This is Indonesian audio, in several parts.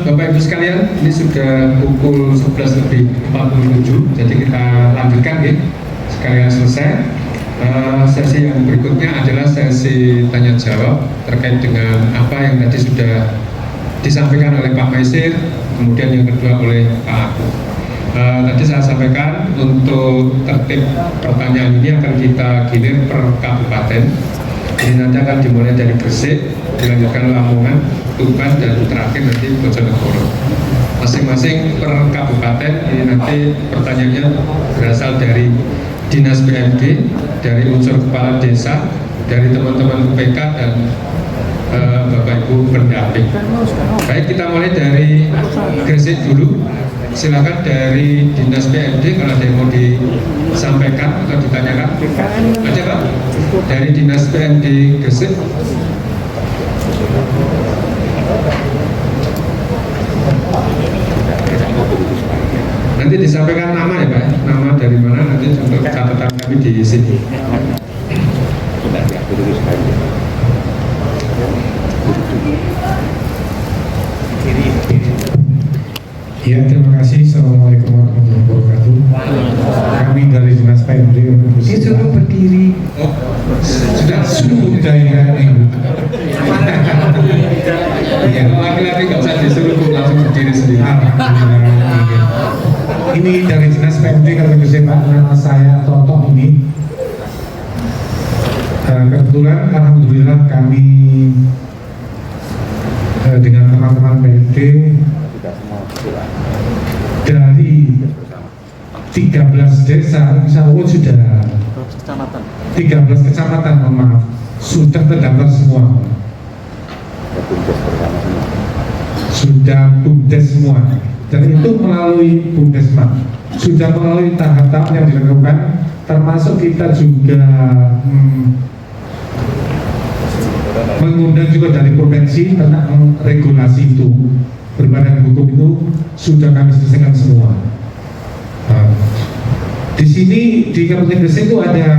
Bapak Ibu sekalian, ini sudah pukul 11:47, jadi kita lanjutkan ya. Sekalian selesai. Sesi yang berikutnya adalah sesi tanya jawab terkait dengan apa yang tadi sudah disampaikan oleh Pak Maisir, kemudian yang kedua oleh Pak Aku. Tadi saya sampaikan untuk tertib pertanyaan ini akan kita gilir per kabupaten. Ini nanti akan dimulai dari Gresik, dilanjutkan Lamongan, Tuban, dan terakhir nanti Bojonegoro. Masing-masing per kabupaten ini nanti pertanyaannya berasal dari Dinas BMD, dari unsur kepala desa, dari teman-teman UPK dan Bapak Ibu pendamping. Baik, kita mulai dari Gresik dulu. Silakan dari Dinas BMD kalau ada yang mau disampaikan atau ditanyakan. Ada Pak? Dari Dinas BMD Gresik. Nanti disampaikan nama ya Pak, nama dari mana nanti untuk catatan kami di sini. Ya, terima kasih. Assalamualaikum warahmatullahi wabarakatuh. Kami dari Dinas PMD disuruh berdiri. Oh, sudah ya. Ya, laki-laki nggak usah disuruh langsung berdiri sendiri. Ini dari Dinas PMD Kabupaten Pak, nama saya Toto ini. Kebetulan alhamdulillah kami dengan teman-teman PMD dari 13 desa, insya Allah sudah 13 kecamatan, mohon maaf, sudah terdaftar semua, sudah BUMDes semua, dan itu melalui BUMDesma, sudah melalui tahap-tahap yang dilakukan, termasuk kita juga mengundang juga dari provinsi tentang regulasi itu, berbadan hukum itu sudah kami selesaikan semua. Di sini di Kabupaten Gresik itu ada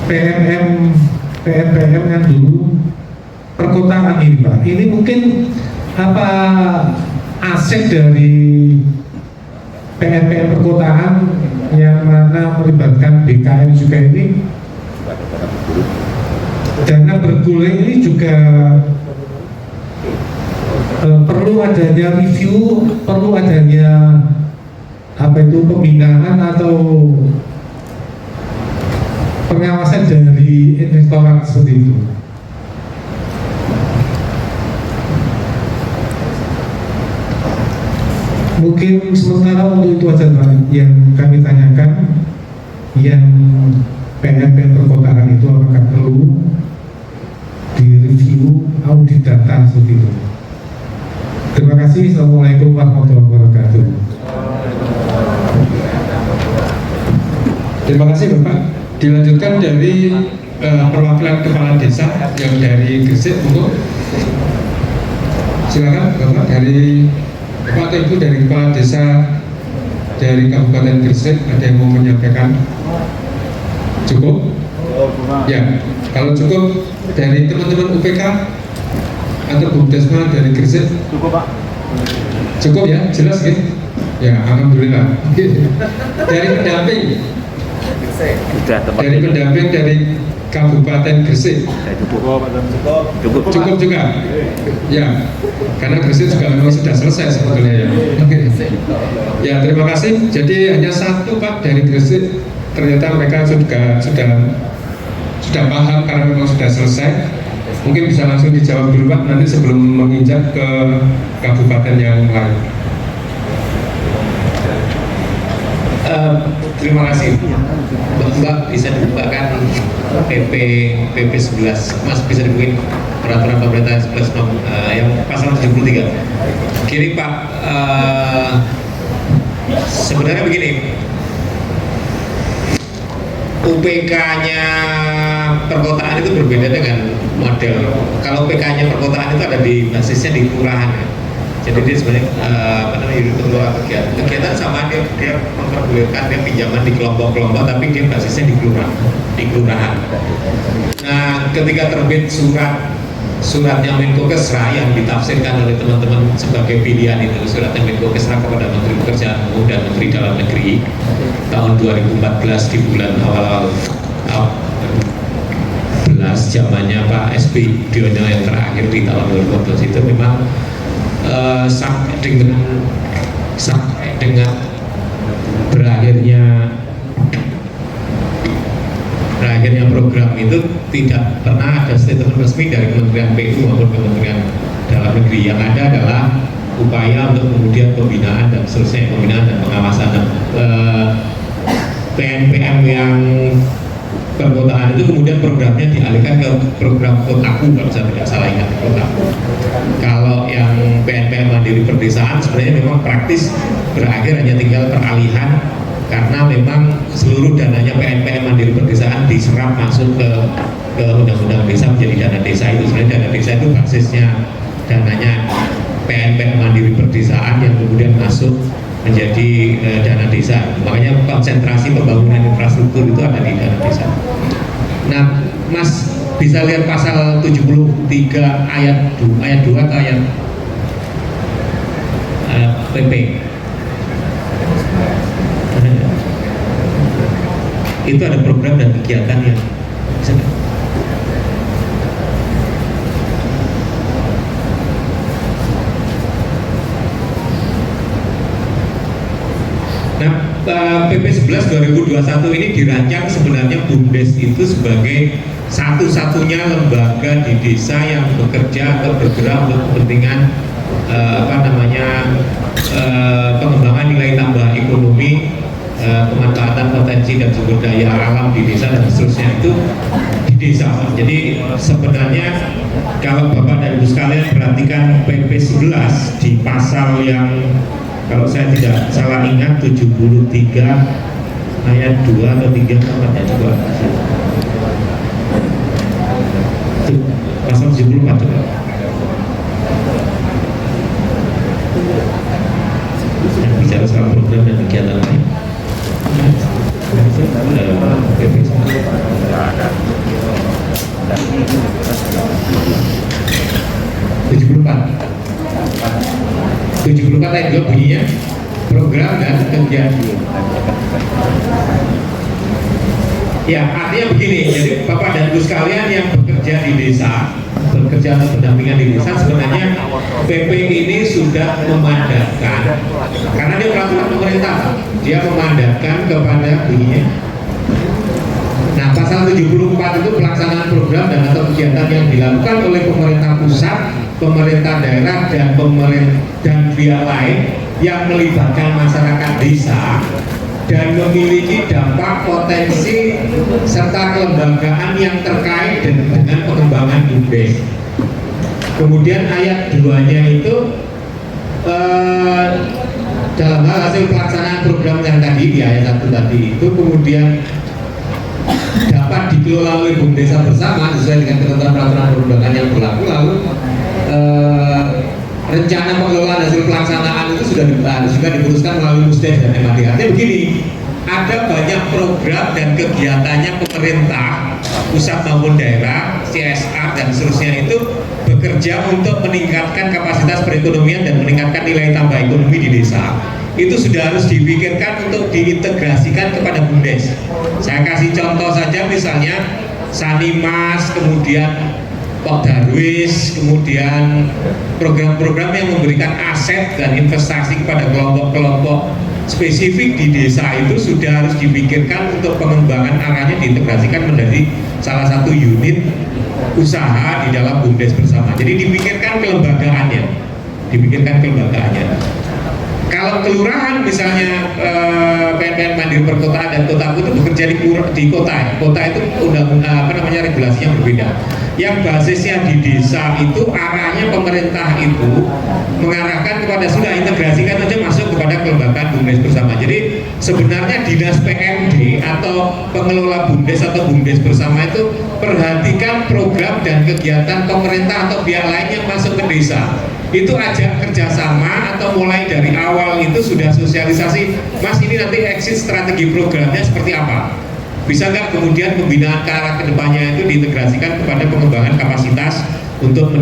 PMPM yang dulu perkotaan ini Pak. Ini mungkin apa aset dari PMPM perkotaan yang mana melibatkan BKN juga ini. Dana berguling ini juga perlu adanya review, perlu adanya apa itu pembinaan atau pengawasan dari investorat seperti itu. Mungkin sementara untuk itu aja Pak yang kami tanyakan, yang PMPM perkotaan itu apakah perlu direview audit data seperti itu. Terima kasih. Assalamualaikum warahmatullahi wabarakatuh. Terima kasih Bapak. Dilanjutkan dari perwakilan kepala desa yang dari Gresik, untuk silakan Bapak dari Bapak atau Ibu dari kepala desa dari Kabupaten Gresik, ada yang mau menyampaikan? Cukup? Ya, kalau cukup dari teman-teman UPK atau BUMDesma dari Gresik? Cukup Pak. Cukup ya, jelas gitu? Ya, alhamdulillah. Dari pendamping? Dari pendamping dari Kabupaten Gresik? Cukup juga? Ya, karena Gresik juga memang sudah selesai sebetulnya ya. Ya, terima kasih. Jadi hanya satu Pak dari Gresik, ternyata mereka sudah paham karena memang sudah selesai. Mungkin bisa langsung dijawab dulu Pak, nanti sebelum menginjak ke kabupaten yang lain. Terima kasih Mbak, bisa dibukakan PP 11, Mas bisa dibukain peraturan pemerintah 11 yang pasal 73. Gini Pak, sebenarnya begini, UPK-nya perkotaan itu berbeda dengan model. Kalau PK-nya perkotaan itu ada di basisnya di kelurahan. Jadi dia sebenarnya unit kelola kegiatan sama dia memperbolehkan dia pinjaman di kelompok-kelompok, tapi dia basisnya di kelurahan. Nah, ketika terbit surat suratnya Menko Kesra yang ditafsirkan oleh teman-teman sebagai pilihan itu, suratnya Menko Kesra kepada Menteri Pekerjaan Umum dan Menteri Dalam Negeri tahun 2014 di bulan awal 2014, zamannya Pak SBY yang terakhir di tahun 2014 itu memang sampai dengan berakhirnya program itu tidak pernah ada statement resmi dari Kementerian PU maupun Kementerian Dalam Negeri. Yang ada adalah upaya untuk kemudian pembinaan dan seterusnya, pembinaan dan pengawasan PNPM yang perkotaan itu kemudian programnya dialihkan ke program Kotaku kalau saya tidak salah ingat, Kotaku. Kalau yang PNPM Mandiri Perdesaan sebenarnya memang praktis berakhir hanya tinggal peralihan karena memang seluruh dananya PNPM Mandiri Perdesaan diserap masuk ke Undang-Undang Desa menjadi dana desa itu. Sebenarnya dana desa itu basisnya dananya PNPM Mandiri Perdesaan yang kemudian masuk menjadi dana desa. Makanya konsentrasi pembangunan infrastruktur itu ada di dana desa. Nah, Mas bisa lihat pasal 73 ayat 2 atau ayat PP. Itu ada program dan kegiatan yang Nah, PP 11 2021 ini dirancang sebenarnya BUMDes itu sebagai satu-satunya lembaga di desa yang bekerja atau bergerak untuk kepentingan pengembangan nilai tambah ekonomi, pemanfaatan potensi dan sumber daya alam di desa dan seterusnya itu di desa. Jadi sebenarnya kalau Bapak dan Ibu sekalian perhatikan PP 11 di pasal yang kalau saya tidak salah ingat 73 ayat 2 atau 3 tempatnya coba. Pasal 74 coba. Yang bicara soal program dan kegiatan lain. 74 ayat 2 bunyinya program dan kegiatan. Ya, artinya begini, jadi Bapak dan Ibu sekalian yang bekerja di desa, bekerja untuk pendampingan di desa, sebenarnya PP ini sudah memandatkan, karena dia peraturan pemerintah, dia memandatkan kepada bunyinya. Nah, pasal 74 itu pelaksanaan program dan atau kegiatan yang dilakukan oleh pemerintah pusat, pemerintah daerah dan pihak lain yang melibatkan masyarakat desa dan memiliki dampak potensi serta kelembagaan yang terkait dengan pengembangan BUMDes. Kemudian ayat 2-nya itu dalam hal hasil pelaksanaan program yang tadi di ayat 1 tadi itu kemudian dapat dikelola oleh BUMDesa bersama sesuai dengan ketentuan peraturan perundangan yang berlaku, lalu rencana pengelolaan hasil pelaksanaan itu sudah harus juga diputuskan melalui Musdes dan MAD. Artinya begini, ada banyak program dan kegiatannya pemerintah pusat maupun daerah, CSR dan seterusnya itu bekerja untuk meningkatkan kapasitas perekonomian dan meningkatkan nilai tambah ekonomi di desa. Itu sudah harus dipikirkan untuk diintegrasikan kepada BUMDes. Saya kasih contoh saja, misalnya Sanimas, kemudian Pok Darwis, kemudian program-program yang memberikan aset dan investasi kepada kelompok-kelompok spesifik di desa itu sudah harus dipikirkan untuk pengembangan, arahnya diintegrasikan menjadi salah satu unit usaha di dalam BUMDes bersama. Jadi dipikirkan kelembagaannya. Kalau kelurahan misalnya PNPM Mandiri Perkotaan dan Kotaku itu bekerja di kota, kota itu regulasinya berbeda. Yang basisnya di desa itu arahnya pemerintah itu mengarahkan kepada sudah integrasikan saja masuk kepada kelembagaan BUMDes bersama. Jadi sebenarnya dinas PMD atau pengelola BUMDes atau BUMDes bersama itu perhatikan program dan kegiatan pemerintah atau pihak lain yang masuk ke desa. Itu ajak kerjasama atau mulai dari awal itu sudah sosialisasi, Mas ini nanti exit strategi programnya seperti apa, bisa nggak kemudian pembinaan ke arah kedepannya itu diintegrasikan kepada pengembangan kapasitas untuk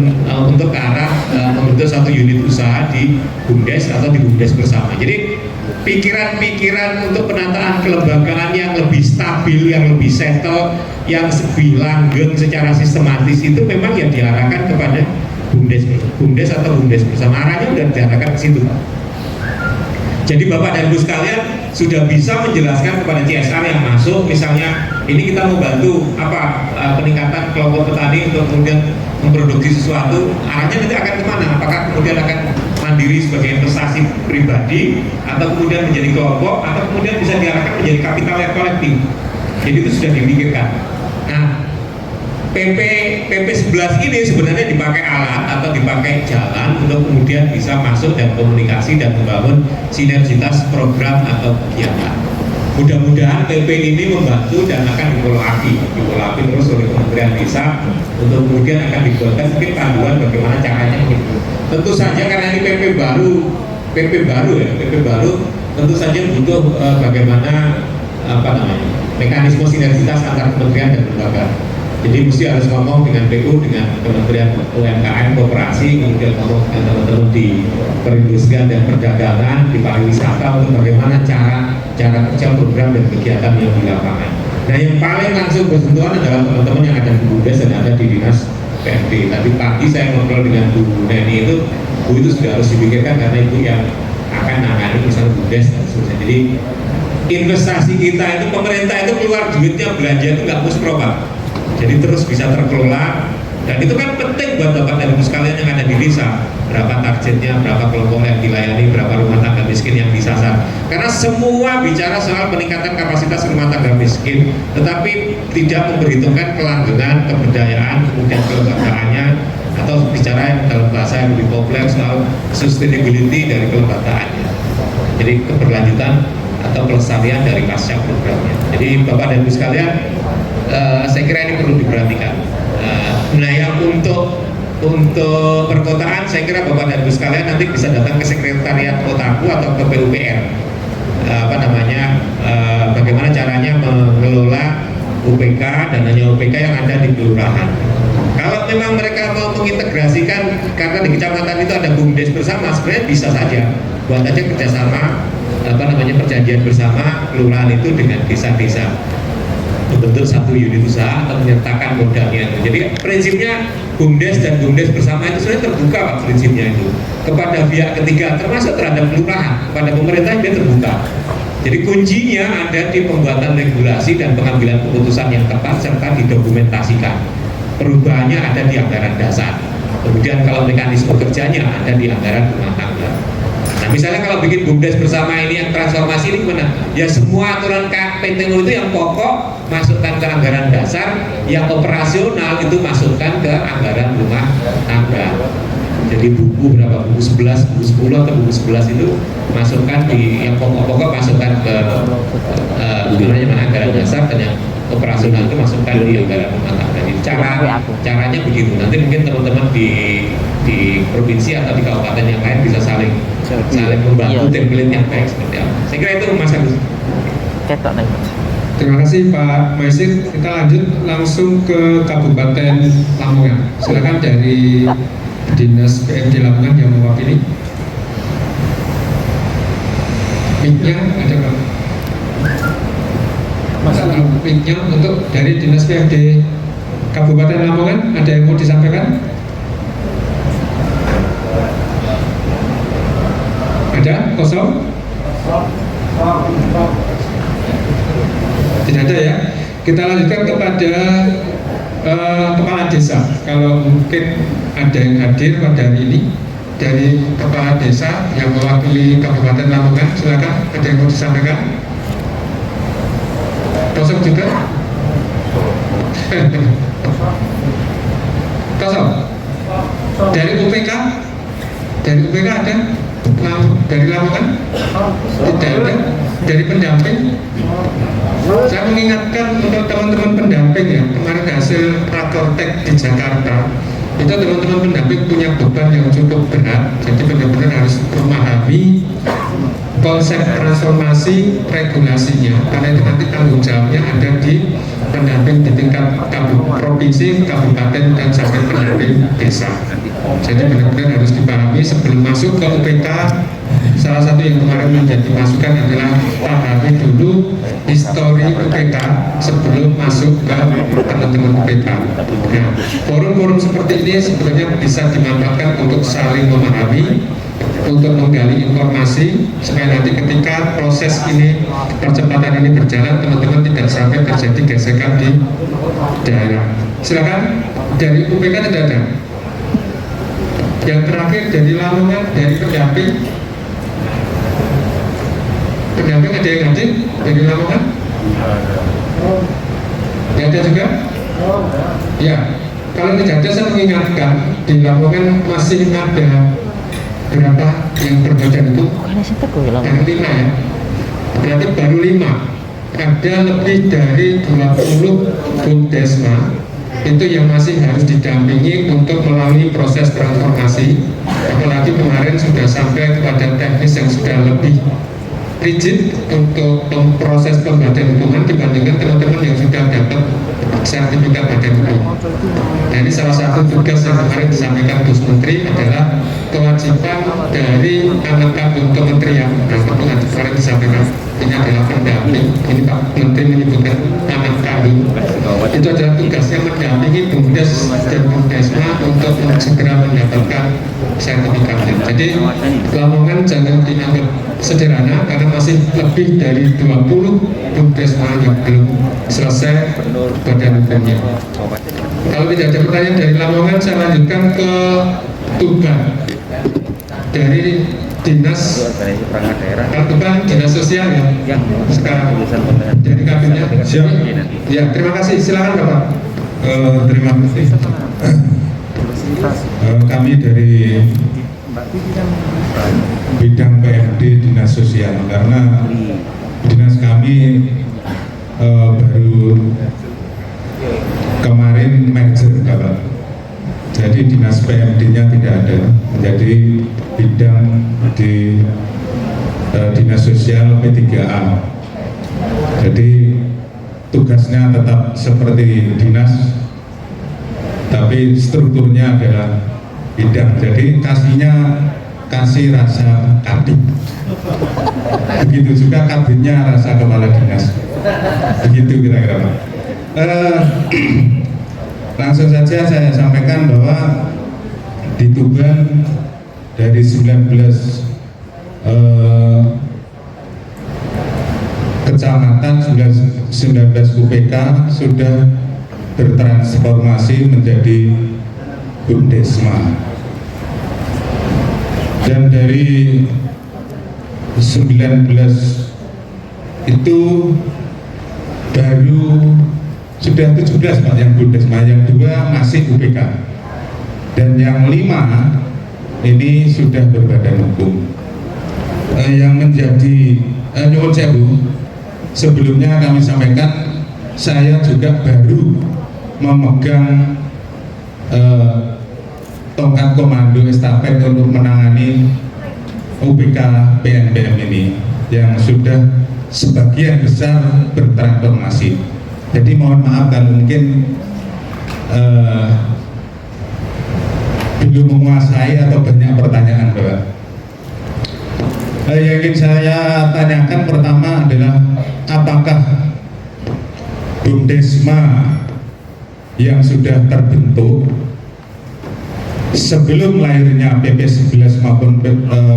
ke arah membentuk satu unit usaha di BUMDes atau di BUMDes bersama. Jadi pikiran-pikiran untuk penataan kelembagaan yang lebih stabil, yang lebih settle, yang lebih langgeng secara sistematis itu memang yang diarahkan kepada BUMDes atau BUMDes bersama. Arahnya sudah diarahkan ke situ. Jadi Bapak dan Ibu sekalian sudah bisa menjelaskan kepada CSR yang masuk, misalnya ini kita membantu peningkatan kelompok petani untuk kemudian memproduksi sesuatu, arahnya nanti akan kemana? Apakah kemudian akan mandiri sebagai investasi pribadi, atau kemudian menjadi kelompok, atau kemudian bisa diarahkan menjadi kapital yang kolektif? Jadi itu sudah dipikirkan. Nah, PP 11 ini sebenarnya dipakai alat atau dipakai jalan untuk kemudian bisa masuk dan komunikasi dan membangun sinergitas program atau kegiatan. Mudah-mudahan PP ini membantu dan akan dipolaki terus oleh Kementerian Desa untuk kemudian akan dibuatkan mungkin panduan bagaimana caranya gitu. Tentu saja karena ini PP baru tentu saja butuh bagaimana mekanisme sinergitas antar kementerian dan lembaga. Jadi mesti harus ngomong dengan PU, dengan Kementerian UMKM, Koperasi, kemudian ngomong dengan teman-teman di perindustrian dan perdagangan, di pariwisata untuk bagaimana cara kerja program dan kegiatan yang di lapangan. Nah, yang paling langsung bersentuhan adalah teman-teman yang ada di BUMDes dan ada di Dinas PMD. Tadi pagi saya ngobrol dengan Bu Neni itu sudah harus dipikirkan karena itu yang akan nangani misalnya BUMDes dan seterusnya. Jadi investasi kita itu, pemerintah itu keluar duitnya belanja itu nggak muspro, Pak. Jadi terus bisa terkelola, dan itu kan penting buat Bapak dan Ibu sekalian yang ada di desa. Berapa targetnya, berapa kelompok yang dilayani, berapa rumah tangga miskin yang disasar. Karena semua bicara soal peningkatan kapasitas rumah tangga miskin, tetapi tidak memperhitungkan kelanggengan, keberdayaan, kemudian kelembagaannya, atau bicara yang dalam bahasa yang lebih populer soal sustainability dari kelembagaannya. Jadi keberlanjutan atau pelestarian dari pasca programnya. Jadi Bapak dan Ibu sekalian, saya kira ini perlu diperhatikan. Nah, yang untuk perkotaan, saya kira Bapak dan Ibu sekalian nanti bisa datang ke Sekretariat Kotaku atau ke PUPR. Bagaimana caranya mengelola UPK dan hanya UPK yang ada di kelurahan. Kalau memang mereka mau mengintegrasikan, karena di kecamatan itu ada BUMDes bersama, sebenarnya bisa saja buat aja kerjasama, perjanjian bersama kelurahan itu dengan desa-desa, membentuk satu unit usaha atau menyertakan modalnya. Jadi prinsipnya BUMDes dan BUMDes bersama itu sebenarnya terbuka, Pak, prinsipnya itu kepada pihak ketiga, termasuk terhadap kelurahan, kepada pemerintah dia terbuka. Jadi kuncinya ada di pembuatan regulasi dan pengambilan keputusan yang tepat serta didokumentasikan. Perubahannya ada di anggaran dasar. Kemudian kalau mekanisme kerjanya ada di anggaran rumah tangga. Nah, misalnya kalau bikin BUMDes bersama ini yang transformasi ini gimana? Ya semua aturan PTU itu yang pokok masukkan ke anggaran dasar, yang operasional itu masukkan ke anggaran rumah tangga. Jadi buku berapa? Buku 11, buku 10 atau buku 11 itu masukkan di yang pokok-pokok masukkan ke anggaran dasar, dan yang operasional itu masukkan di anggaran rumah tangga. Jadi caranya begitu. Nanti mungkin teman-teman di provinsi atau di kabupaten yang lain bisa saling membantu template yang baik seperti apa. Saya kira itu Mas Agus. Terima kasih Pak Maisir. Kita lanjut langsung ke Kabupaten Lamongan. Silakan dari Dinas PMD Lamongan yang mewakili. Mic-nya ada Pak? Mic-nya untuk dari Dinas PMD Kabupaten Lamongan, ada yang mau disampaikan? Ada? Kosong? Tidak ada ya. Kita lanjutkan kepada kepala desa. Kalau mungkin ada yang hadir pada hari ini dari kepala desa yang mewakili Kabupaten Lamongan, silakan. Ada yang mau disampaikan? Kosong juga? Kosong. Dari UPK? Dari UPK ada? Dari Lamongan? Tidak ada. Dari pendamping? Saya mengingatkan untuk teman-teman pendamping ya, kemarin hasil Rakortek di Jakarta itu teman-teman pendamping punya beban yang cukup berat, jadi benar-benar harus memahami konsep transformasi regulasinya, karena itu nanti tanggung jawabnya ada di pendamping di tingkat provinsi, kabupaten, dan sampai pendamping desa. Jadi benar-benar harus dipahami sebelum masuk ke UPK. Salah satu yang kemarin menjadi masukan adalah pahami dulu histori UPK sebelum masuk ke teman-teman UPK. Nah, forum-forum seperti ini sebenarnya bisa dimanfaatkan untuk saling memahami, untuk menggali informasi supaya nanti ketika proses ini, percepatan ini berjalan, teman-teman tidak sampai terjadi gesekan di daerah. Silakan, dari UPK tidak ada. Yang terakhir dari Lamongan, dari pendamping ada yang hadir dari Lamongan? Ya, ada juga? Ya, kalau tidak ada saya mengingatkan di Lamongan masih ada berapa yang berbadan itu? Yang 5 ya, berarti baru 5. Ada lebih dari 20 Bumdesma itu yang masih harus didampingi untuk melalui proses transformasi. Apalagi kemarin sudah sampai kepada teknis yang sudah lebih rigid untuk proses pembadan hukuman dibandingkan teman-teman yang sudah dapat sertifikat badan hukum. Jadi salah satu tugas yang kemarin disampaikan Gus Menteri adalah kewajiban dari anak kabin kementerian. Nah, kemarin disampaikan ini adalah pendamping. Ini Pak Menteri menyebutkan anak kabin. Itu adalah tugasnya mendampingi Bumdes dan Bumdesma untuk segera mendapatkan sertifikatnya. Jadi Lamongan jangan dianggap sederhana karena masih lebih dari 20 Bumdesma yang belum selesai badan hukumnya. Kalau tidak ada pertanyaan dari Lamongan, saya lanjutkan ke Tuban dari Dinas Tuban, Dinas Sosial ya sekarang dari kabinnya. Siap. Ya, terima kasih. Silakan Bapak. Terima kasih. Kami dari bidang PMD Dinas Sosial, karena dinas kami baru kemarin merger Bapak. Jadi dinas PMD-nya tidak ada, menjadi bidang di Dinas Sosial P3A. Jadi tugasnya tetap seperti dinas, tapi strukturnya adalah bidang. Jadi kasih rasa kadin. Begitu juga kabinnya rasa kepala dinas. Begitu kira-kira Pak. Langsung saja saya sampaikan bahwa di Tuban dari 19 kecamatan, 19 UPK sudah bertransformasi menjadi Bumdesma. Dan dari 19 itu baru sudah 17 Pak yang Bumdesma, yang 2 masih UPK, dan yang 5 ini sudah berbadan hukum. Yang menjadi nyuwun sewu, sebelumnya kami sampaikan saya juga baru memegang tongkat komando estafet untuk menangani UPK PNBM ini yang sudah sebagian besar bertransformasi. Jadi mohon maaf kalau mungkin belum menguasai atau banyak pertanyaan Bapak. Yang ingin saya tanyakan pertama adalah apakah Bumdesma yang sudah terbentuk sebelum lahirnya PP 11 maupun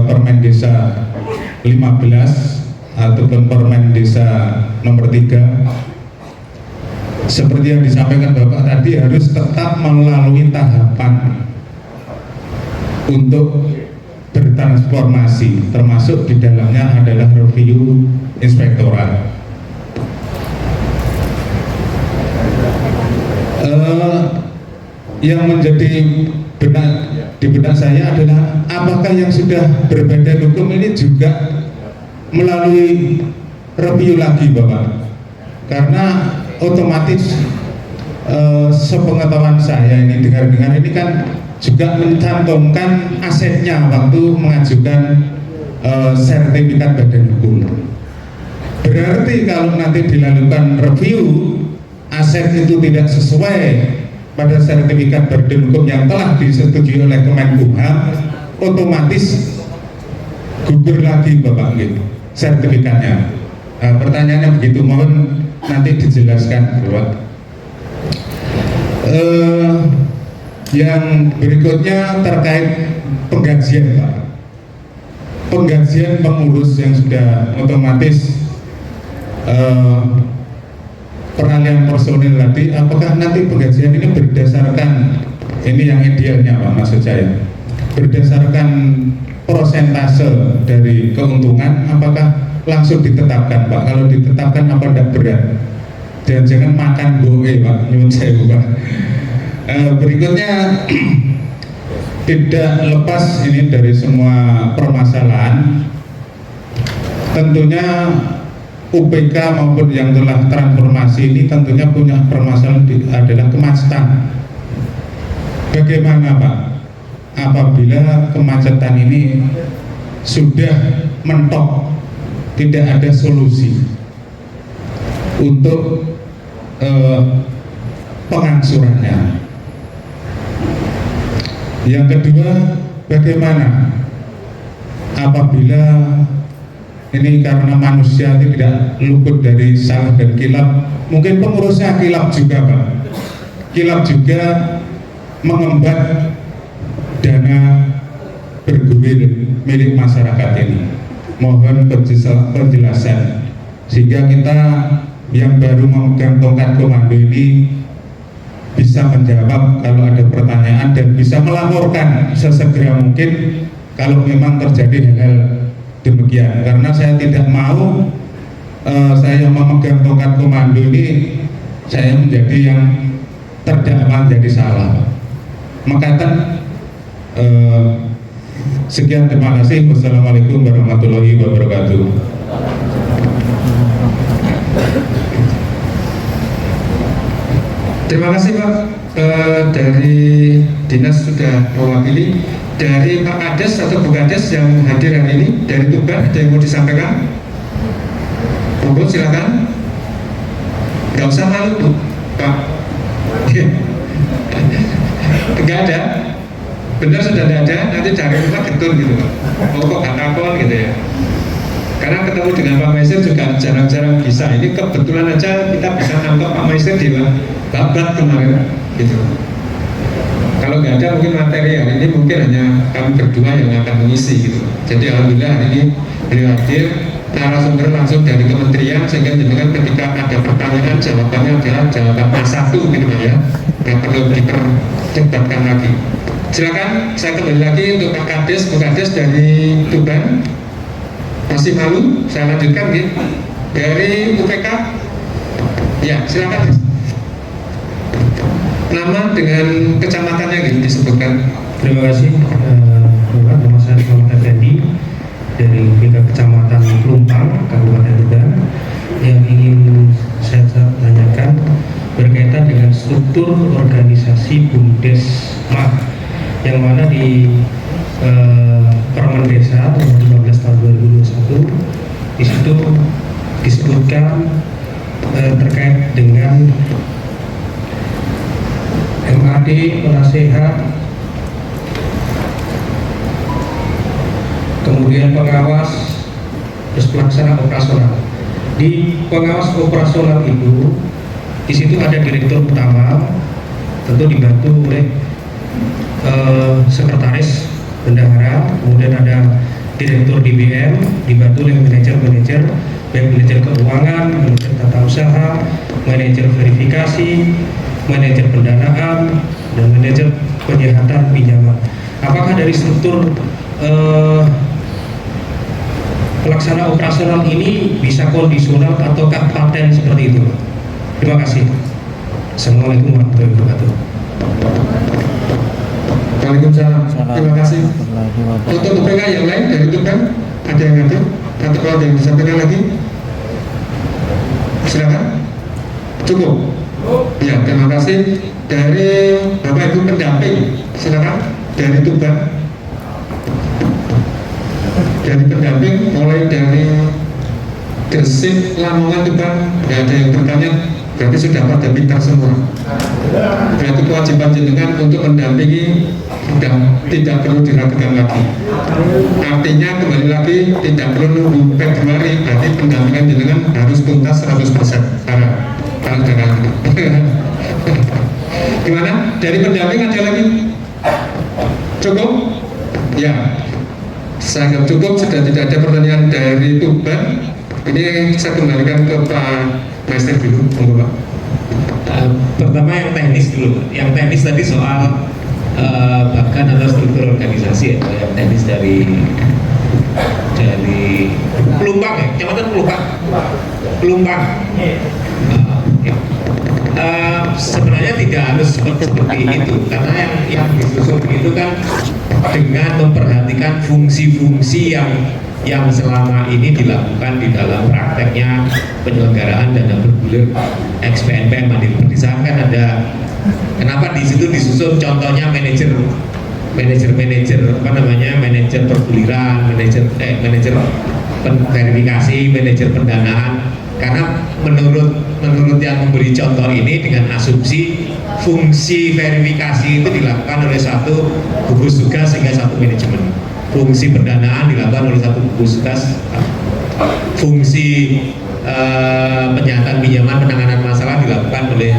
Permen Desa 15 ataupun Permen Desa nomor 3 seperti yang disampaikan Bapak tadi harus tetap melalui tahapan untuk bertransformasi, termasuk di dalamnya adalah review inspektorat. Yang menjadi di benak saya adalah apakah yang sudah berbadan hukum ini juga melalui review lagi Bapak, karena otomatis sepengetahuan saya ini dengar-dengar ini kan juga mencantumkan asetnya waktu mengajukan sertifikat badan hukum. Berarti kalau nanti dilakukan review aset itu tidak sesuai pada sertifikat badan hukum yang telah disetujui oleh Kemenkumham, otomatis gugur lagi Bapak gitu, sertifikatnya. Pertanyaannya begitu, mohon nanti dijelaskan Bapak. Yang berikutnya terkait penggajian Pak. Penggajian pengurus yang sudah otomatis peralihan personil tadi, apakah nanti penggajian ini berdasarkan, ini yang idealnya Pak maksud saya, berdasarkan persentase dari keuntungan, apakah langsung ditetapkan Pak? Kalau ditetapkan apa tidak berat? Jangan makan goe Pak, nyuwun sewu Pak. Berikutnya tidak lepas ini dari semua permasalahan, tentunya UPK maupun yang telah transformasi ini tentunya punya permasalahan adalah kemacetan. Bagaimana Pak apabila kemacetan ini sudah mentok, tidak ada solusi untuk pengangsurannya? Yang kedua, bagaimana apabila ini karena manusia tidak luput dari salah dan kilap, mungkin pengurusnya kilap juga Pak, kilap juga mengembat dana bergulir milik masyarakat ini. Mohon penjelasan sehingga kita yang baru memegang tongkat komando ini bisa menjawab kalau ada pertanyaan dan bisa melaporkan sesegera mungkin kalau memang terjadi hal-hal demikian. Karena saya tidak mau saya memegang tongkat komando ini saya menjadi yang terdakwa jadi salah. Maka sekian, terima kasih. Wassalamualaikum warahmatullahi wabarakatuh. Terima kasih Pak. Dari dinas sudah mewakili. Dari Pak Kades atau Bu Kades yang hadir hari ini dari Tuban, ada yang mau disampaikan? Monggo silakan. Gak usah malu Bu, Pak. Enggak ada. Benar sudah tidak ada, nanti cari rumah getun gitu Pak. Oh kok gak takon gitu ya. Karena ketemu dengan Pak Maisir juga jarang-jarang bisa. Ini kebetulan aja kita bisa nangkep Pak Maisir di Babat kemarin gitu. Kalau nggak ada mungkin materi hari ini mungkin hanya kami berdua yang akan mengisi gitu. Jadi alhamdulillah hari ini beliau hadir, narasumber langsung dari kementerian, sehingga jenengan ketika ada pertanyaan jawabannya adalah jawaban A1 gitu ya, nggak perlu diperdebatkan lagi. Silakan, saya kembali lagi untuk Pak Kades, Bu Kades dari Tuban. Masih malu? Saya lanjutkan gitu. Dari UPK, ya silakan. Nama dengan kecamatannya gitu disebutkan. Terima kasih Bapak. Nama saya Muhammad Effendi dari UPK Kecamatan Pelumpang, Kabupaten Tuban. Yang ingin saya tanyakan berkaitan dengan struktur organisasi Bumdesma yang mana di Permen Desa nomor 15 tahun 2021 di situ disebutkan terkait dengan MAD, penasehat, kemudian pengawas, terus pelaksana operasional. Di pengawas operasional itu, di situ ada direktur utama, tentu dibantu oleh sekretaris bendahara, kemudian ada direktur DBM, dibantu oleh manajer-manajer, baik manajer keuangan, manajer tata usaha, manajer verifikasi, manajer pendanaan, dan manajer penyihatan pinjaman. Apakah dari struktur pelaksana operasional ini bisa kondisional ataukah paten seperti itu? Terima kasih. Assalamualaikum warahmatullahi wabarakatuh. Waalaikumsalam. Terima kasih. Untuk UPK yang lain dari Tuban, ada yang ngatur? Atau kalau ada yang disampaikan lagi? Silakan. Cukup. Ya, terima kasih. Dari Bapak Ibu pendamping, silakan dari Tuban. Dari pendamping, mulai dari Gresik, Lamongan, Tuban, nggak ada yang bertanya, berarti sudah pada pintar semua. Berarti kewajiban jenengan untuk mendampingi sudah tidak perlu diragukan lagi. Artinya kembali lagi tidak perlu nunggu Februari, berarti pendampingan jenengan harus tuntas 100%. Kalau gimana? Dari pendamping ada lagi? Cukup? Ya, saya anggap cukup. Sudah tidak ada pertanyaan dari Tuban. Ini saya kembalikan ke Pak Master dulu, monggo Pak. Pertama yang teknis dulu. Yang teknis tadi soal bahkan atau struktur organisasi ya, yang teknis dari Pelumpang ya, Kecamatan Pelumpang. Sebenarnya tidak harus seperti itu, karena yang disusun itu kan dengan memperhatikan fungsi-fungsi yang selama ini dilakukan di dalam prakteknya penyelenggaraan dana bergulir ex-PNPM Mandiri Pedesaan. Kan ada kenapa di situ disusun contohnya manajer perguliran, manajer verifikasi, manajer pendanaan, karena menurut yang memberi contoh ini dengan asumsi fungsi verifikasi itu dilakukan oleh satu gugus tugas sehingga satu manajemen, fungsi pendanaan dilakukan oleh satu gugus tugas, fungsi penyataan pinjaman penanganan masalah dilakukan oleh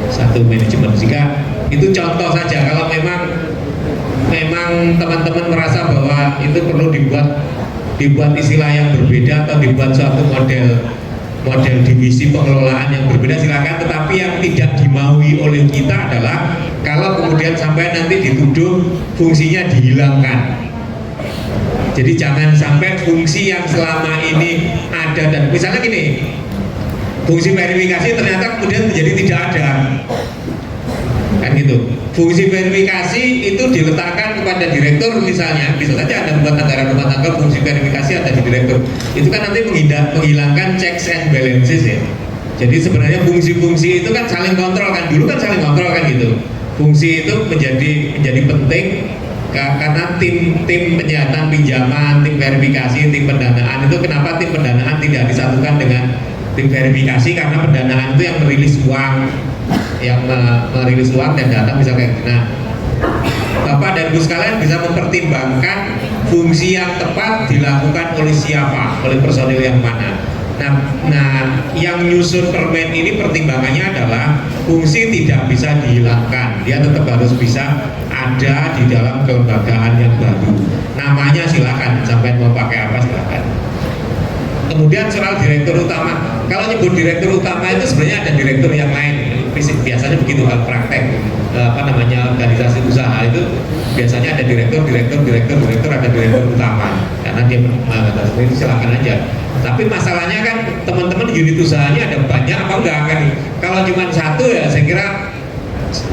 satu manajemen. Jika itu contoh saja, kalau memang teman-teman merasa bahwa itu perlu dibuat istilah yang berbeda atau dibuat suatu model divisi pengelolaan yang berbeda, silakan. Tetapi yang tidak dimaui oleh kita adalah kalau kemudian sampai nanti dituduh fungsinya dihilangkan. Jadi jangan sampai fungsi yang selama ini ada, dan misalnya gini, fungsi verifikasi ternyata kemudian menjadi tidak ada, kan gitu. Fungsi verifikasi itu diletakkan kepada direktur misalnya, bisa saja ada buat anggaran rumah tangga, fungsi verifikasi ada di direktur. Itu kan nanti menghilangkan checks and balances ya. Jadi sebenarnya fungsi-fungsi itu kan saling kontrol kan, dulu kan saling kontrol kan gitu. Fungsi itu menjadi penting karena tim penyihatan pinjaman, tim verifikasi, tim pendanaan itu, kenapa tim pendanaan tidak disatukan dengan tim verifikasi? Karena pendanaan itu yang merilis uang, dan data bisa kayak gitu. Nah, Bapak dan Ibu sekalian bisa mempertimbangkan fungsi yang tepat dilakukan oleh siapa, oleh personil yang mana. Nah, yang nyusun permen ini pertimbangannya adalah fungsi tidak bisa dihilangkan, dia tetap harus bisa ada di dalam kelembagaan yang baru. Namanya silakan, sampai mau pakai apa silakan. Kemudian soal direktur utama, kalau nyebut direktur utama itu sebenarnya ada direktur yang lain. Biasanya begitu kalau praktek organisasi usaha itu biasanya ada direktur, ada direktur utama, karena dia itu silakan aja. Tapi masalahnya kan teman-teman unit usahanya ada banyak apa enggak kan? Kalau cuma satu ya saya kira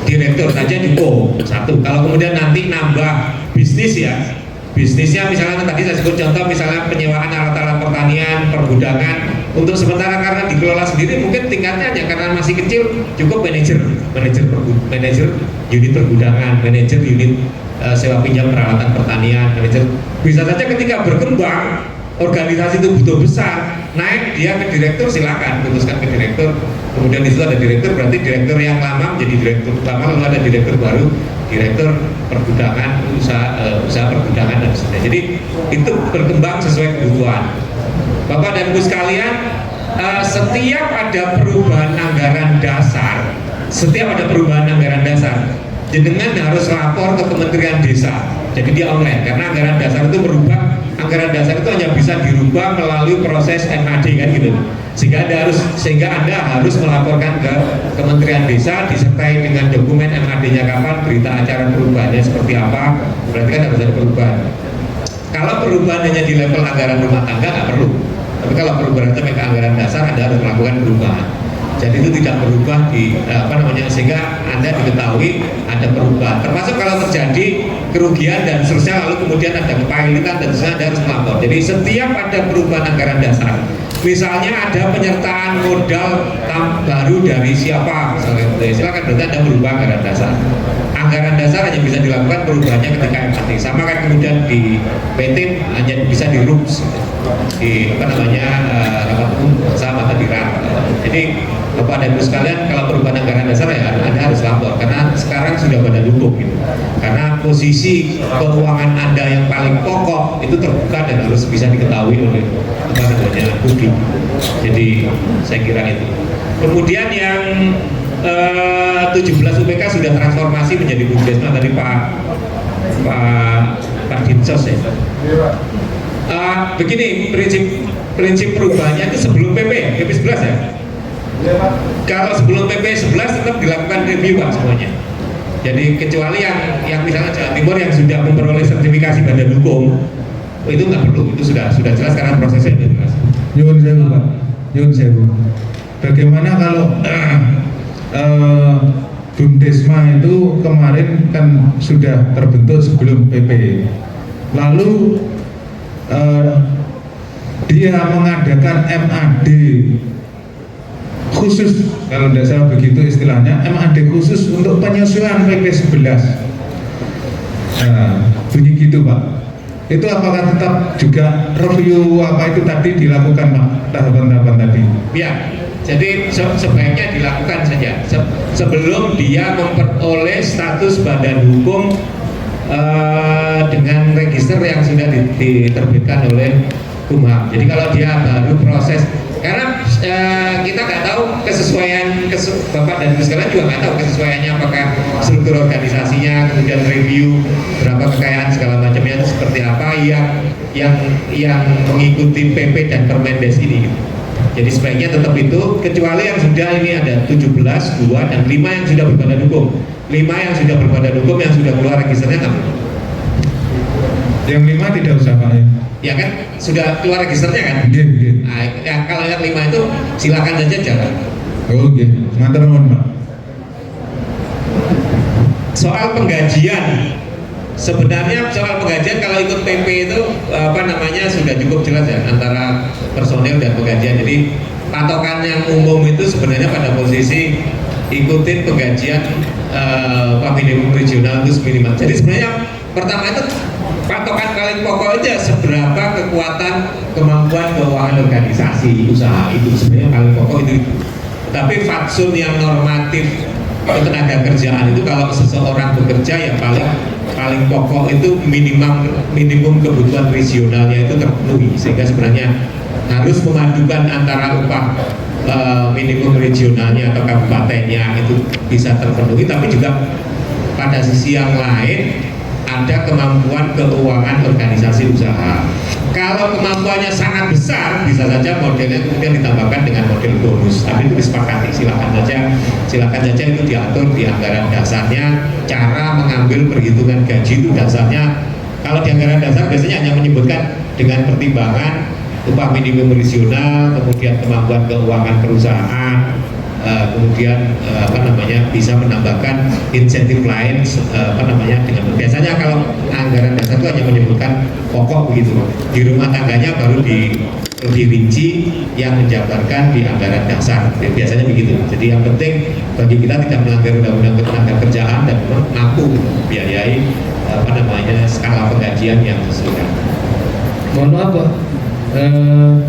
direktur saja cukup satu. Kalau kemudian nanti nambah bisnisnya misalnya tadi saya sebut contoh misalnya penyewaan alat-alat pertanian, pergudangan, untuk sementara karena dikelola sendiri mungkin tingkatnya hanya karena masih kecil, cukup manajer unit pergudangan, manajer unit sewa pinjam peralatan pertanian, manajer. Bisa saja ketika berkembang organisasi itu butuh besar, naik dia ke direktur, silakan putuskan ke direktur. Kemudian di situ ada direktur, berarti direktur yang lama menjadi direktur utama, lalu ada direktur baru, direktur pergudangan, usaha pergudangan dan sebagainya. Jadi itu berkembang sesuai kebutuhan. Bapak dan Ibu sekalian, setiap ada perubahan anggaran dasar, jenengan harus lapor ke Kementerian Desa. Jadi dia online, karena anggaran dasar itu anggaran dasar itu hanya bisa dirubah melalui proses MAD kan gitu. Sehingga Anda harus melaporkan ke Kementerian Desa disertai dengan dokumen MAD-nya kapan, berita acara perubahannya seperti apa, berarti kan harus ada perubahan. Kalau perubahan hanya di level anggaran rumah tangga nggak perlu. Tapi kalau perubahan sampai ke anggaran dasar, Anda harus melakukan perubahan. Jadi itu tidak berubah sehingga Anda diketahui ada perubahan. Termasuk kalau terjadi kerugian dan seterusnya, lalu kemudian ada kepailitan dan seterusnya, Anda harus melapor. Jadi setiap ada perubahan anggaran dasar, misalnya ada penyertaan modal baru dari siapa, misalnya silakan berarti Anda berubah anggaran dasar. Anggaran dasar hanya bisa dilakukan perubahannya ketika MAT. Sama kan kemudian di PT hanya bisa di RUPS, di rapat umum sama atau di RAT. Jadi Bapak dan Ibu sekalian, kalau perubahan anggaran dasar ya Anda harus lapor karena sekarang sudah badan hukum gitu. Karena posisi keuangan Anda yang paling pokok itu terbuka dan harus bisa diketahui oleh publik. Jadi saya kira itu. Kemudian yang 17 UPK sudah transformasi menjadi Bumdesma tadi Pak Dinsos ya. Begini prinsip perubahannya itu sebelum PP 11 ya. Kalau sebelum PP 11 tetap dilakukan review Pak semuanya. Jadi kecuali yang misalnya Jawa Timur yang sudah memperoleh sertifikasi badan hukum itu nggak perlu, itu sudah jelas karena prosesnya sudah jelas. Nyuwun sewu Pak, nyuwun sewu. Bagaimana kalau Bumdesma itu kemarin kan sudah terbentuk sebelum PP, lalu dia mengadakan MAD khusus, kalau tidak salah begitu istilahnya, MAD khusus untuk penyesuaian PP 11. Nah, bunyi gitu Pak. Itu apakah tetap juga review apa itu tadi dilakukan Pak, tahapan-tahapan tadi? Ya, jadi sebaiknya dilakukan saja sebelum dia memperoleh status badan hukum dengan register yang sudah diterbitkan oleh Kumham. Jadi kalau dia baru proses, karena kita nggak tahu kesesuaian Bapak dan Ibu sekalian juga nggak tahu kesesuaiannya, apakah struktur organisasinya, kemudian review berapa kekayaan segala macamnya itu seperti apa yang mengikuti PP dan Permendes ini. Jadi sebaiknya tetap itu, kecuali yang sudah ini ada 17, 2, dan 5 yang sudah berbadan hukum. 5 yang sudah berbadan hukum yang sudah keluar registernya nggak perlu. Yang 5 tidak usah Pak ya? Ya kan sudah keluar registernya kan? Iya, iya. Nah, ya, kalau yang 5 itu silakan saja jalan. Oke, matur nuwun Pak. Soal penggajian, sebenarnya soal penggajian kalau ikut PP itu sudah cukup jelas ya antara personil dan penggajian. Jadi patokan yang umum itu sebenarnya pada posisi ikutin penggajian minimum regional itu minimal. Jadi sebenarnya pertama itu patokan paling pokok itu seberapa kekuatan kemampuan keuangan organisasi usaha, itu sebenarnya paling pokok itu. Tapi fatsun yang normatif ketenaga kerjaan itu kalau seseorang bekerja ya paling pokok itu minimum kebutuhan regionalnya itu terpenuhi, sehingga sebenarnya harus memadukan antara upah minimum regionalnya atau kabupatennya itu bisa terpenuhi, tapi juga pada sisi yang lain ada kemampuan keuangan organisasi usaha. Kalau kemampuannya sangat besar, bisa saja modelnya kemudian ditambahkan dengan model bonus. Tapi itu disepakati, silakan saja itu diatur di anggaran dasarnya. Cara mengambil perhitungan gaji itu dasarnya, kalau di anggaran dasar biasanya hanya menyebutkan dengan pertimbangan upah minimum regional, kemudian kemampuan keuangan perusahaan, kemudian bisa menambahkan insentif lain dengan biasanya kalau anggaran dasar itu hanya menyebutkan pokok begitu. Di rumah tangganya baru lebih rinci yang menjabarkan di anggaran dasar, biasanya begitu. Jadi yang penting bagi kita tidak melanggar undang-undang ketenagakerjaan dan mampu biayai skala penggajian yang sesuai. Mohon maaf Pak,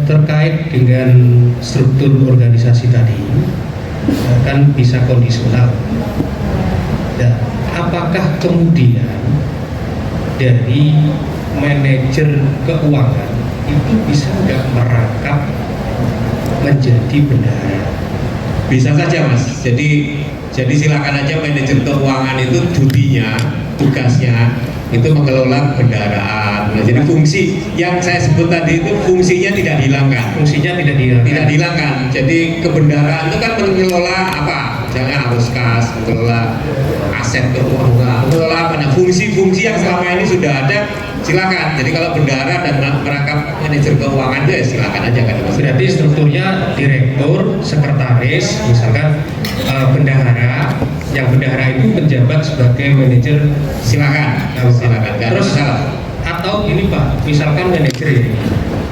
terkait dengan struktur organisasi tadi kan bisa kondisional. Dan apakah kemudian dari manajer keuangan itu bisa nggak merangkap menjadi bendahara? Bisa saja Mas. Jadi silakan aja manajer keuangan itu tugasnya itu mengelola kendaraan. Nah, jadi fungsi yang saya sebut tadi itu fungsinya tidak dihilangkan. Tidak dihilangkan. Jadi kebendaraan itu kan mengelola apa? Misalnya arus kas, mengelola aset keuangan, mengelola fungsi-fungsi yang selama ini sudah ada. Silakan. Jadi kalau bendahara dan merangkap manajer keuangan itu ya silakan aja kan. Berarti strukturnya direktur, sekretaris, misalkan bendahara. Yang bendahara itu menjabat sebagai manajer. Silakan. Nggak ada Terus masalah. atau ini Pak, misalkan manajer ini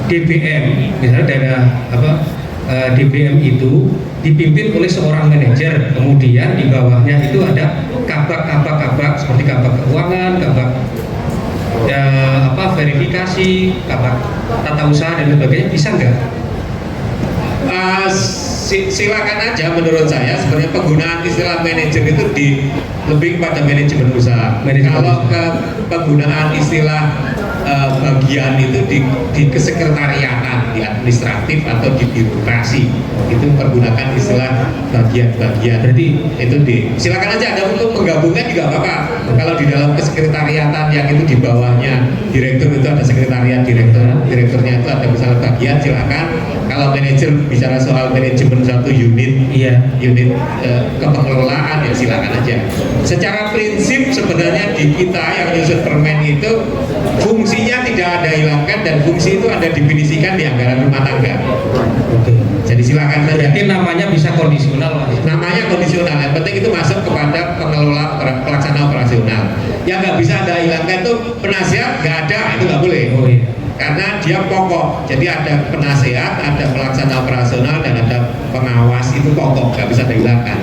DBM, misalnya dana DBM itu dipimpin oleh seorang manajer, kemudian di bawahnya itu ada kabak seperti kabak keuangan, kabak verifikasi, kabak tata usaha dan sebagainya, bisa nggak? Silakan aja, menurut saya sebenarnya penggunaan istilah manajer itu lebih kepada manajemen usaha. Kalau penggunaan istilah bagian itu di kesekretariatan, di administratif atau di birokrasi, itu pergunakan istilah bagian-bagian. Berarti itu silakan aja, ada untuk menggabungkan juga apa-apa. Kalau di dalam kesekretariatan yang itu di bawahnya direktur itu ada sekretariat direkturnya itu ada misalnya bagian, silakan. Kalau manajer bicara soal manajemen satu unit kepengelolaan, ya silakan aja. Secara prinsip sebenarnya di kita yang menyusun permen itu fungsinya tidak ada hilangkan, dan fungsi itu ada definisikan di anggaran rumah tangga. Oke. Jadi silakan saja. Berarti namanya bisa kondisional, Mas. Namanya kondisional, yang penting itu masuk kepada pengelola pelaksana operasional. Yang nggak bisa ada hilangkan itu penasihat, nggak ada, itu nggak boleh. Oh iya. Karena dia pokok, jadi ada penasehat, ada pelaksana operasional, dan ada pengawas, itu pokok, nggak bisa dihilangkan.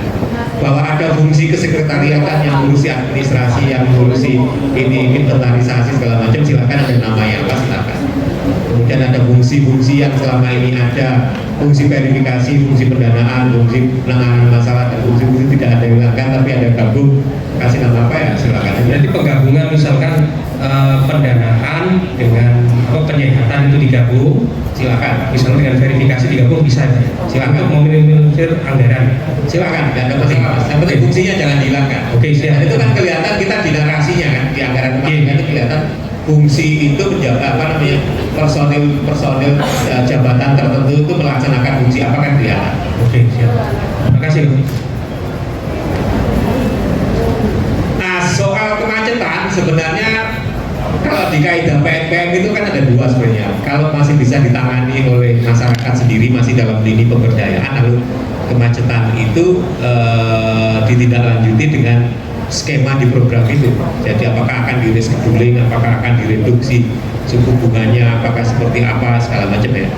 Bahwa ada fungsi kesekretariatan yang ngurusi administrasi, yang ngurusi ini inventarisasi segala macam, silakan, ada namanya apa, silakan. Kemudian ada fungsi-fungsi yang selama ini ada, fungsi verifikasi, fungsi pendanaan, fungsi penanganan masalah, dan fungsi-fungsi tidak ada hilangkan tapi ada gabung, kasih nama apa ya, silakan aja. Berarti penggabungan misalkan pendanaan dengan penyehatan itu digabung, Silakan. misalnya dengan verifikasi digabung, bisa ya? Silakan. Untuk meminimalisir anggaran. Silakan, nggak ada masalah, Mas. Yang penting fungsinya jangan dihilangkan. Oke, siap. Dan itu kan kelihatan kita di narasinya kan, di anggaran rumah Iya. tangga itu kelihatan fungsi itu personil jabatan tertentu itu melaksanakan fungsi apa kan kelihatan. Oke, siap. Terima kasih. Nah, soal kemacetan sebenarnya kalau di kaidah PNPM itu kan ada dua sebenarnya. Kalau masih bisa ditangani oleh masyarakat sendiri, masih dalam lini pemberdayaan, lalu kemacetan itu ditindaklanjuti dengan skema di program itu. Jadi apakah akan di rescheduling, apakah akan direduksi suku bunganya, apakah seperti apa, segala macam ya.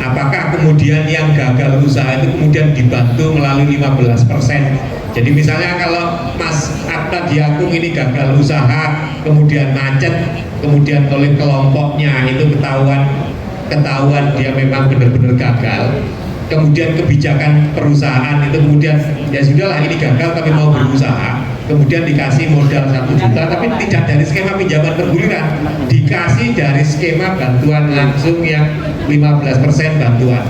Apakah kemudian yang gagal usaha itu kemudian dibantu melalui 15%. Jadi misalnya kalau Mas Atta Diakung ini gagal usaha, kemudian macet, kemudian oleh kelompoknya itu ketahuan dia memang benar-benar gagal, kemudian kebijakan perusahaan itu kemudian ya sudahlah ini gagal tapi mau berusaha, kemudian dikasih modal 1 juta tapi tidak dari skema pinjaman berguliran, dikasih dari skema bantuan langsung yang 15% bantuan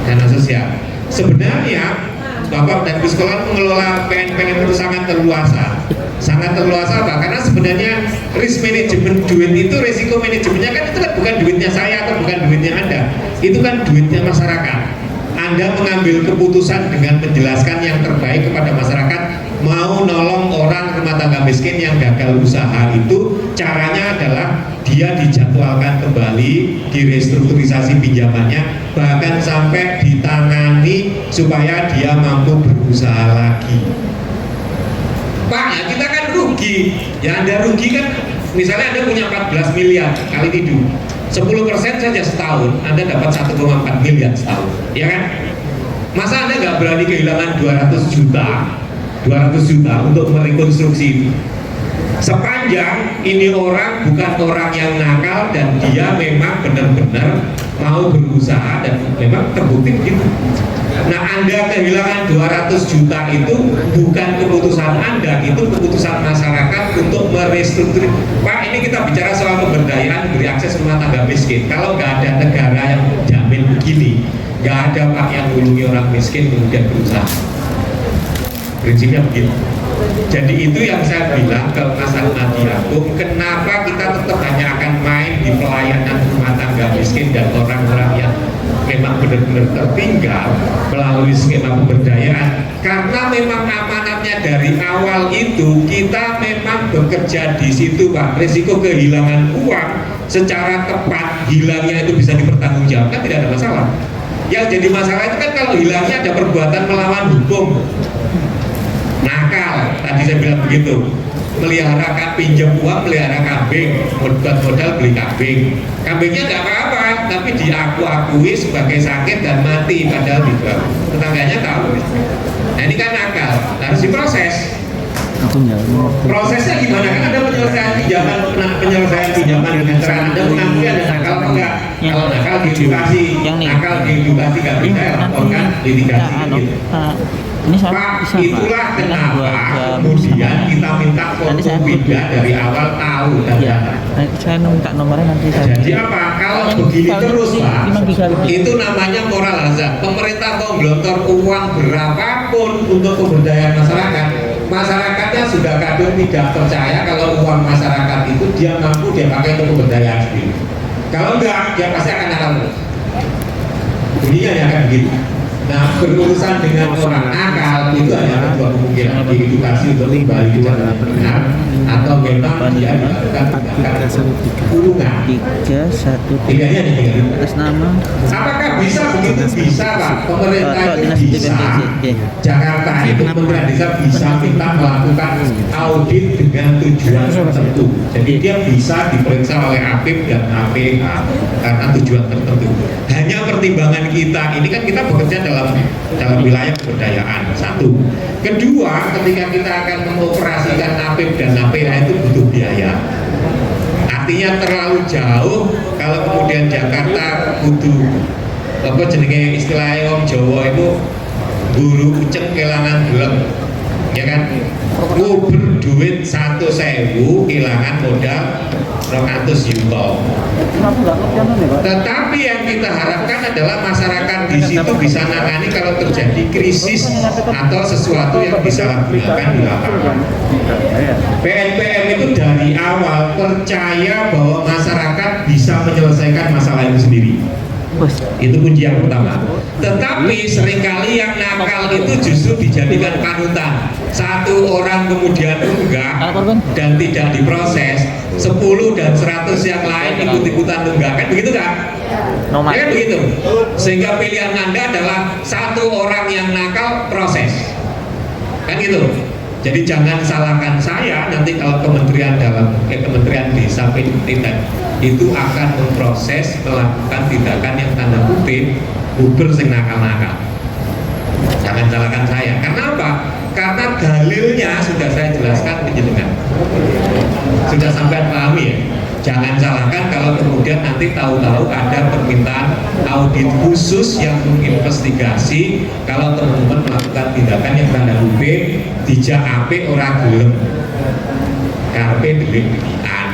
dana sosial. Sebenarnya Bapak dan Ibu sekolah mengelola PNPM itu sangat terluasa. Sangat terluasa apa? Karena sebenarnya risk management duit itu, resiko manajemennya kan itu kan bukan duitnya saya atau bukan duitnya Anda. Itu kan duitnya masyarakat. Anda mengambil keputusan dengan menjelaskan yang terbaik kepada masyarakat, mau nolong orang rumah tangga miskin yang gagal usaha itu, caranya adalah dia dijadwalkan kembali, direstrukturisasi pinjamannya, bahkan sampai ditangani supaya dia mampu berusaha lagi. Pak, ya kita kan rugi. Ya Anda rugi kan, misalnya Anda punya 14 miliar kali itu 10% saja setahun, Anda dapat 1,4 miliar setahun, ya kan? Masa Anda nggak berani kehilangan 200 juta untuk merekonstruksi itu? Sepanjang ini orang bukan orang yang nakal dan dia memang benar-benar mau berusaha dan memang terbukti begitu. Nah, Anda kehilangan 200 juta itu bukan keputusan Anda, itu keputusan masyarakat untuk merestruktur. Pak, ini kita bicara soal pemberdayaan beri akses rumah tangga miskin. Kalau nggak ada negara yang jamin begini, nggak ada Pak yang melindungi orang miskin kemudian berusaha. Prinsipnya begitu. Jadi itu yang saya bilang ke Mas Ahmad Diakung, kenapa kita tetap hanya akan main di pelayanan rumah tangga miskin dan orang-orang yang memang benar-benar tertinggal melalui skema pemberdayaan, karena memang amanatnya dari awal itu kita memang bekerja di situ Pak. Risiko kehilangan uang secara tepat, hilangnya itu bisa dipertanggungjawabkan, tidak ada masalah. Yang jadi masalah itu kan kalau hilangnya ada perbuatan melawan hukum, nakal, tadi saya bilang begitu. melihara pinjam uang, melihara kambing, buat modal beli kambing. Kambingnya nggak apa-apa, tapi diakui sebagai sakit dan mati padahal tidak. Tetangganya tahu. Nah ini kan nakal, harus diproses. Prosesnya gimana? Kan ada penyelesaian pinjaman dengan cara Anda mengakui ada nakal apa enggak? Kalau nakal diedukasi, nakal diedukasi nggak bisa ya laporkan litigasi. Gitu. Ini saya Pak, bisa, itulah Pak. kenapa kemudian kita minta Nanti saya Forkopimda dari awal tahu dan Ya, data. nanti saya minta nomornya nanti saya. Jadi apa? Kalau begini terus Pak, 5 giga lebih. itu namanya moral hazard. Pemerintah mau gelontor uang berapapun untuk pemberdayaan masyarakat, masyarakatnya sudah kadung tidak percaya kalau uang masyarakat itu dia mampu dia pakai untuk pemberdayaan sendiri. Kalau enggak, dia pasti akan nakal. Bunyinya ya akan begitu. Nah, berurusan dengan orang nakal itu hanya ada dua kemungkinan: diedukasi untuk kembali ke jalan yang benar, atau memang dia dilakukan tindakan kurungan. 313 Tiganya hanya tiga. atas nama Apakah bisa begitu? Bisa Pak. Pemerintah itu Dinas bisa. PPNJ. Jakarta itu pemerintah desa bisa minta melakukan audit dengan tujuan tertentu. Jadi dia bisa diperiksa oleh APIP dan APH karena tujuan tertentu. Hanya pertimbangan kita ini kan kita bekerja dalam wilayah pemberdayaan. Satu. Kedua, ketika kita akan mengoperasikan APIP dan APH itu butuh biaya. Artinya terlalu jauh kalau kemudian Jakarta butuh apa jenenge istilahnya wong Jawa itu buru ucek kelangan gelem, ya kan? Nguber duit 1.000 kelangan modal 200 juta. Tetapi yang kita harapkan adalah masyarakat di situ bisa nangani kalau terjadi krisis atau sesuatu yang disalahgunakan di lapangan. PNPM itu dari awal percaya bahwa masyarakat bisa menyelesaikan masalah itu sendiri. Itu kunci yang pertama. Tetapi seringkali yang nakal itu justru dijadikan panutan. Satu orang kemudian enggak dan tidak diproses, 10 dan 100 yang lain ikut-ikutan enggak, kan begitu kan? Ya kan begitu. Sehingga pilihan Anda adalah satu orang yang nakal proses. Kan gitu. Jadi jangan salahkan saya nanti kalau Kementerian Desa PDT itu akan memproses melakukan tindakan yang tanda kutip uber sing nakal-nakal. Jangan salahkan saya. Karena apa? Karena dalilnya sudah saya jelaskan penjelasan. Sudah sampai pahami ya. Jangan salahkan kalau kemudian nanti tahu-tahu ada permintaan audit khusus yang menginvestigasi kalau teman-teman melakukan tindakan yang tanda kutip dijak apik ora gelem karpe delik-delikan.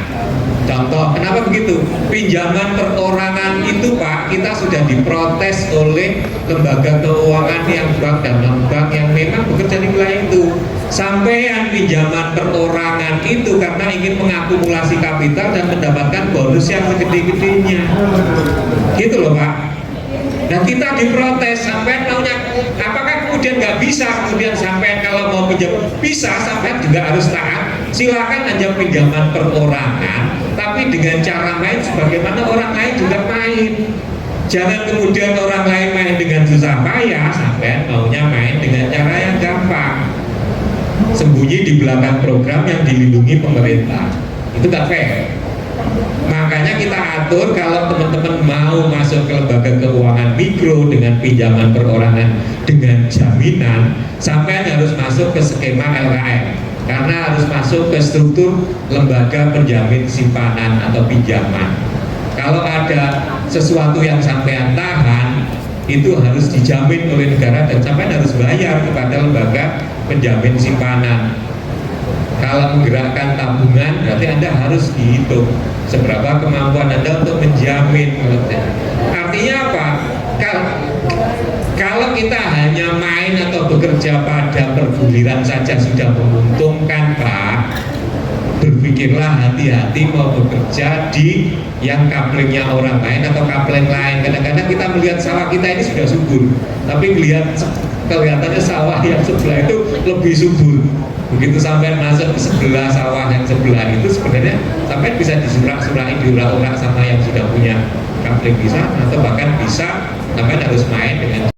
Contoh, kenapa begitu? Pinjaman perorangan itu Pak, kita sudah diprotes oleh lembaga keuangan yang bank dan non-bank yang memang bekerja di wilayah itu. Sampean pinjaman perorangan itu karena ingin mengakumulasi kapital dan mendapatkan bonus yang segede-gedenya. Gitu loh Pak. Dan kita diprotes, sampean maunya, apakah kemudian nggak bisa kemudian sampean kalau mau pinjam bisa, sampean juga harus taat. Silakan aja pinjaman perorangan, tapi dengan cara main sebagaimana orang lain juga main. Jangan kemudian orang lain main dengan susah payah, sampean maunya main dengan cara yang gampang. Sembunyi di belakang program yang dilindungi pemerintah, itu nggak fair. Makanya kita atur kalau teman-teman mau masuk ke lembaga keuangan mikro dengan pinjaman perorangan dengan jaminan, sampai harus masuk ke skema LKM karena harus masuk ke struktur lembaga penjamin simpanan atau pinjaman. Kalau ada sesuatu yang sampean tahan, itu harus dijamin oleh negara dan sampean harus bayar kepada lembaga penjamin simpanan. Kalau menggerakkan tabungan, berarti Anda harus dihitung seberapa kemampuan Anda untuk menjamin. Artinya apa? Kalau kita hanya main atau bekerja pada perguliran saja sudah menguntungkan Pak, berpikirlah hati-hati mau bekerja di yang kaplingnya orang lain atau kapling lain. Kadang-kadang kita melihat sawah kita ini sudah subur, tapi kelihatannya sawah yang sebelah itu lebih subur. Begitu sampai masuk ke sebelah sawah yang sebelah itu sebenarnya sampai bisa disurak-surain, diurak-urak sama yang sudah punya kapling di sana, atau bahkan bisa sampai harus main dengan